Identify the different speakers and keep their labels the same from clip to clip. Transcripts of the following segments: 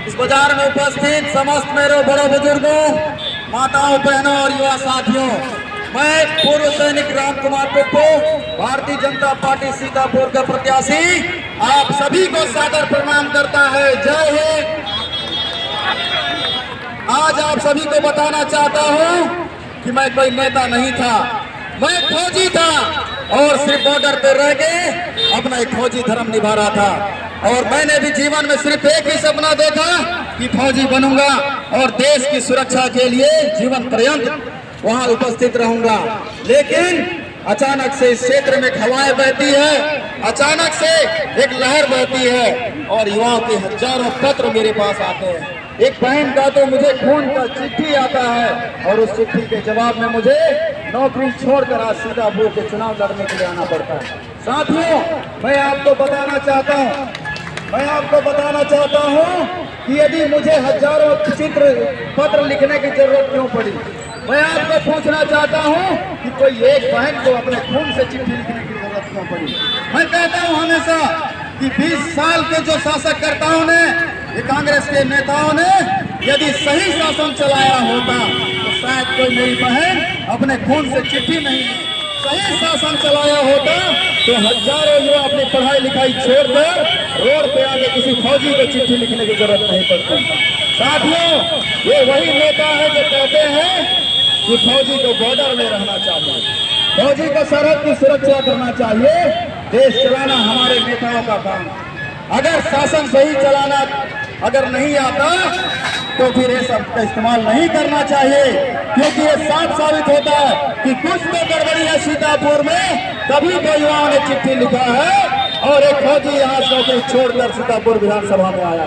Speaker 1: इस बाजार में उपस्थित समस्त मेरे बड़े बुजुर्गों, माताओं, बहनों और युवा साथियों, मैं पूर्व सैनिक राम कुमार टोप्पो, भारतीय जनता पार्टी सीतापुर का प्रत्याशी आप सभी को सादर प्रणाम करता है। जय हिंद। आज आप सभी को बताना चाहता हूं कि मैं कोई नेता नहीं था, मैं फौजी था और सिर्फ बॉर्डर पे रह के अपना एक फौजी धर्म निभा रहा था। और मैंने भी जीवन में सिर्फ एक ही सपना देखा कि फौजी बनूंगा और देश की सुरक्षा के लिए जीवन पर्यंत वहां उपस्थित रहूंगा। लेकिन अचानक से इस क्षेत्र में हवाएं बहती है, अचानक से एक लहर बहती है और युवाओं के हजारों पत्र मेरे पास आते हैं। एक बहन का तो मुझे खून का चिट्ठी आता है और उस चिट्ठी के जवाब में मुझे नौकरी छोड़कर आज सीतापुर के चुनाव लड़ने के लिए आना पड़ता है। साथियों, मैं आपको बताना चाहता हूं कि यदि मुझे हजारों पत्र लिखने की जरूरत क्यों पड़ी। मैं आपको पूछना चाहता हूं कि कोई एक बहन को अपने खून से चिट्ठी लिखने की जरूरत क्यों पड़ी। मैं कहता हूं हमेशा कि 20 साल के जो शासककर्ताओं ने, ये कांग्रेस के नेताओं ने यदि सही शासन चलाया होता तो शायद कोई मेरी बहन अपने खून से चिट्ठी नहीं, सही शासन चलाया होता तो हजारों युवा अपनी पढ़ाई लिखाई छोड़कर रोड पे आके किसी फौजी को चिट्ठी लिखने की जरूरत नहीं पड़ती। साथियों, ये वही नेता है जो कहते हैं कि फौजी को बॉर्डर में रहना चाहिए, फौजी को सरहद की सुरक्षा करना चाहिए। देश चलाना हमारे नेताओं का काम। अगर शासन सही चलाना अगर नहीं आता तो फिर ये सब का इस्तेमाल नहीं करना चाहिए, क्योंकि ये साफ साबित होता है कि कुछ तो गड़बड़ी है सीतापुर में। तभी तो युवाओं ने चिट्ठी लिखा है और एक फौजी यहाँ से छोड़कर सीतापुर विधानसभा में आया।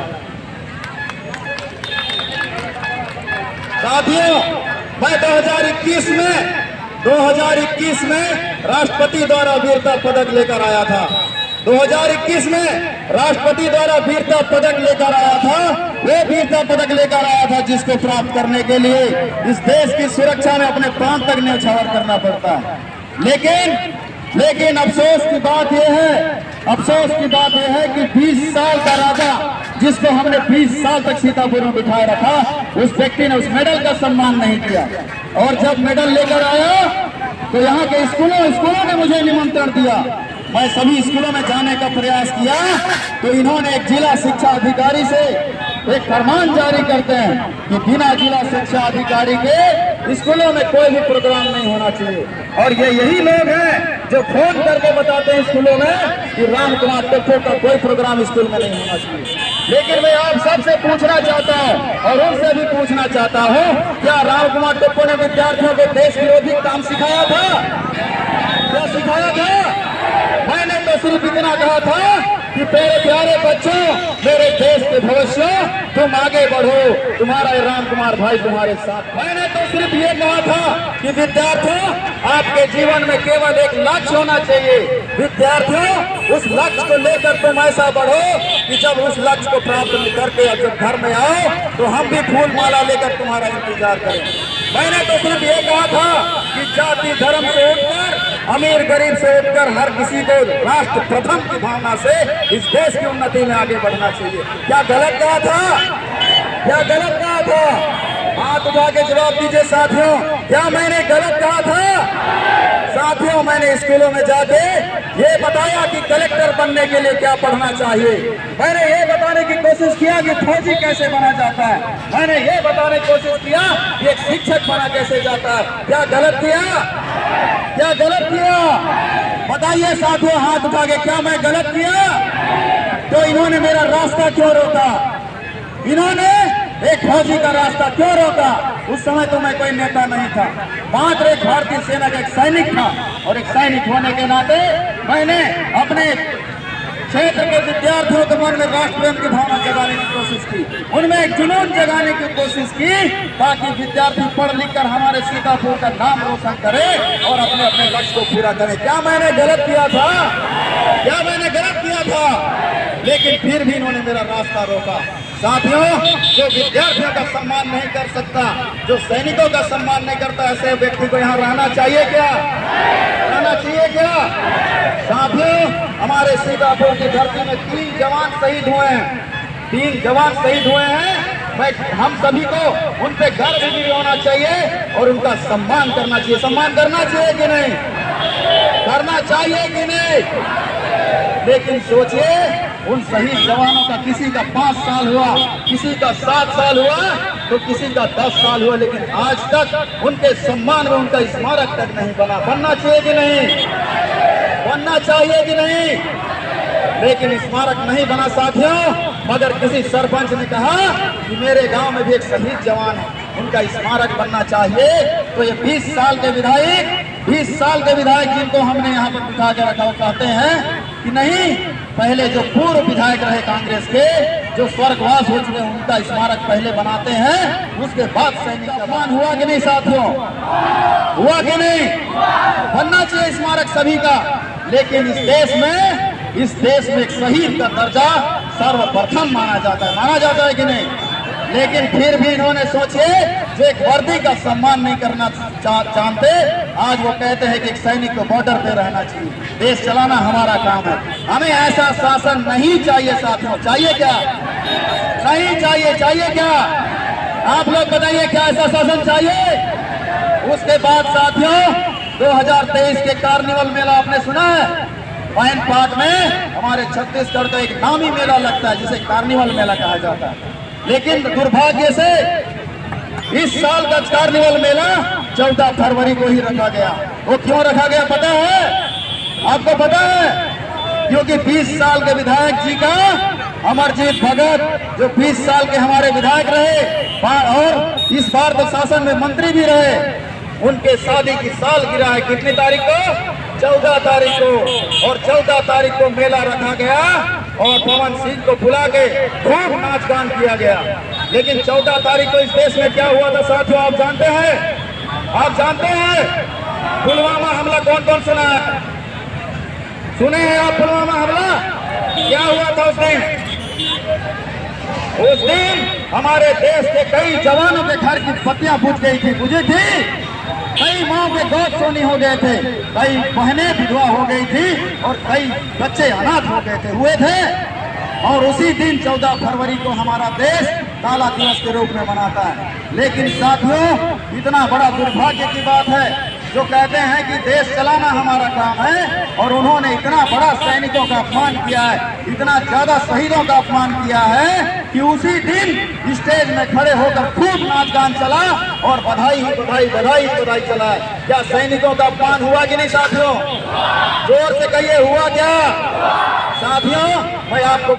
Speaker 1: साथियों, मैं 2021 में राष्ट्रपति द्वारा वीरता पदक लेकर आया था। 2021 में राष्ट्रपति द्वारा वीरता पदक लेकर आया था। वो वीरता पदक लेकर आया था जिसको प्राप्त करने के लिए इस देश की सुरक्षा में अपने प्राण तक न्यौछावर करना पड़ता है। लेकिन अफसोस की बात यह है कि 20 साल का राजा जिसको हमने 20 साल तक सीतापुर में बिठाए रखा, उस व्यक्ति ने उस मेडल का सम्मान नहीं किया। और जब मेडल लेकर आया तो यहाँ के स्कूलों ने मुझे निमंत्रण दिया। मैं सभी स्कूलों में जाने का प्रयास किया तो इन्होंने एक जिला शिक्षा अधिकारी से एक फरमान जारी करते हैं कि बिना जिला शिक्षा अधिकारी के स्कूलों में कोई भी प्रोग्राम नहीं होना चाहिए। और ये यही लोग हैं जो फोन करके बताते हैं स्कूलों में कि राम कुमार टोप्पो का कोई प्रोग्राम स्कूल में नहीं होना चाहिए। लेकिन मैं आप सबसे पूछना चाहता हूँ और उनसे भी पूछना चाहता हूँ, क्या राम कुमार टोप्पो ने विद्यार्थियों को देश विरोधी काम सिखाया था? क्या सिखाया था? मैंने तो सिर्फ इतना कहा था कि मेरे प्यारे बच्चों, मेरे देश के भविष्य, तुम आगे बढ़ो, तुम्हारा राम कुमार भाई तुम्हारे साथ। मैंने तो सिर्फ ये कहा था कि विद्यार्थियों, आपके जीवन में केवल एक लक्ष्य होना चाहिए। विद्यार्थियों, उस लक्ष्य को लेकर तुम ऐसा बढ़ो कि जब उस लक्ष्य को प्राप्त करके जब घर में आओ तो हम भी फूल माला लेकर तुम्हारा इंतजार करें। मैंने तो सिर्फ ये कहा था कि जाति धर्म से उठकर, अमीर गरीब से उठकर हर किसी को राष्ट्र प्रथम की भावना से इस देश की उन्नति में आगे बढ़ना चाहिए। क्या गलत कहा था? क्या गलत कहा था? हाथ उठा के जवाब दीजिए साथियों, क्या मैंने गलत कहा था? साथियों, मैंने स्कूलों में जाके ये बताया कि कलेक्टर बनने के लिए क्या पढ़ना चाहिए। मैंने ये बताने की कोशिश किया कि फौजी कैसे बना जाता है। मैंने ये बताने की कोशिश किया कि एक शिक्षक बना कैसे जाता है। क्या गलत किया? क्या गलत किया? बताइए साथियों, हाथ उठा के, क्या मैं गलत किया? तो इन्होंने मेरा रास्ता क्यों रोका? इन्होंने एक फौजी का रास्ता क्यों रोका? उस समय तो मैं कोई नेता नहीं था, मात्र एक भारतीय सेना का एक सैनिक था। और एक सैनिक होने के नाते मैंने अपने क्षेत्र के विद्यार्थियों के मन में राष्ट्र प्रेम की भावना जगाने की कोशिश की, उनमें एक जुनून जगाने की कोशिश की, ताकि विद्यार्थी पढ़ लिख कर हमारे सीतापुर का नाम रोशन करे और अपने अपने लक्ष्य को पूरा करें। क्या मैंने गलत किया था? क्या मैंने गलत किया था? लेकिन फिर भी इन्होंने मेरा रास्ता रोका। साथियों, जो विद्यार्थियों का सम्मान नहीं कर सकता, जो सैनिकों का सम्मान नहीं करता, ऐसे व्यक्ति को यहाँ रहना चाहिए क्या? रहना चाहिए क्या? साथियों, हमारे सीतापुर की धरती में 3 जवान शहीद हुए हैं। 3 जवान शहीद हुए हैं। मैं हम सभी को उन पे गर्व भी होना चाहिए और उनका सम्मान करना चाहिए। सम्मान करना चाहिए कि नहीं? करना चाहिए कि नहीं? लेकिन सोचिए, उन शहीद जवानों का किसी का 5 साल हुआ, किसी का 7 साल हुआ, तो किसी का 10 साल हुआ, लेकिन आज तक उनके सम्मान में उनका स्मारक तक नहीं बना। बनना चाहिए कि नहीं? बनना चाहिए कि नहीं? लेकिन स्मारक नहीं बना साथियों। मगर किसी सरपंच ने कहा कि मेरे गांव में भी एक शहीद जवान है, उनका स्मारक बनना चाहिए। तो ये 20 साल के विधायक जिनको हमने यहाँ पर बिठा के रखा, कहते हैं कि नहीं, पहले जो पूर्व विधायक रहे कांग्रेस के, जो स्वर्गवास हो चुके, उनका स्मारक पहले बनाते हैं, उसके बाद सैनिक सम्मान। हुआ कि नहीं साथियों? हुआ कि नहीं? बनना चाहिए स्मारक सभी का। लेकिन इस देश में एक शहीद का दर्जा सर्वप्रथम माना जाता है कि नहीं? लेकिन फिर भी इन्होंने सोचे जो एक वर्दी का सम्मान नहीं करना जानते, आज वो कहते हैं कि एक सैनिक को बॉर्डर पे रहना चाहिए। देश चलाना हमारा काम है। हमें ऐसा शासन नहीं चाहिए साथियों। चाहिए क्या? नहीं चाहिए। चाहिए क्या? आप लोग बताइए, क्या ऐसा शासन चाहिए? उसके बाद साथियों, 2023 के कार्निवल मेला आपने सुना है? पैन पार्क में हमारे छत्तीसगढ़ का एक नामी मेला लगता है, जिसे कार्निवल मेला कहा जाता है। लेकिन दुर्भाग्य से इस साल का कार्निवल मेला 14 फरवरी को ही रखा गया। वो क्यों रखा गया पता है? आपको पता है? क्योंकि 20 साल के विधायक जी का, अमरजीत भगत, जो 20 साल के हमारे विधायक रहे और इस बार तो शासन में मंत्री भी रहे, उनके शादी की सालगिरह है। कितनी तारीख को? 14 तारीख को। और 14 तारीख को मेला रखा गया और पवन सिंह को बुला के खूब नाच गान किया गया। लेकिन 14 तारीख को इस देश में क्या हुआ था साथियों, आप जानते हैं? आप जानते हैं पुलवामा हमला कौन कौन सुना है? सुने हैं आप पुलवामा हमला? क्या हुआ था उस दिन? उस दिन हमारे देश के कई जवानों के घर की बत्तियां बुझ गई थी, बुझी थी। कई माँ के गोद सोनी हो गए थे, कई बहनें विधवा हो गई थी और कई बच्चे अनाथ हो गए हुए थे। और उसी दिन 14 फरवरी को हमारा देश काला दिवस के रूप में मनाता है। लेकिन साथियों, इतना बड़ा दुर्भाग्य की बात है, जो कहते हैं कि देश चलाना हमारा काम है, और उन्होंने इतना बड़ा सैनिकों का अपमान किया है, इतना ज्यादा शहीदों का अपमान किया है कि उसी दिन स्टेज में खड़े होकर खूब नाच गान चला और बधाई ही बधाई, बधाई बधाई चला। क्या सैनिकों का अपमान हुआ कि नहीं साथियों? जोर से कहिए, हुआ क्या? साथियों, मैं आपको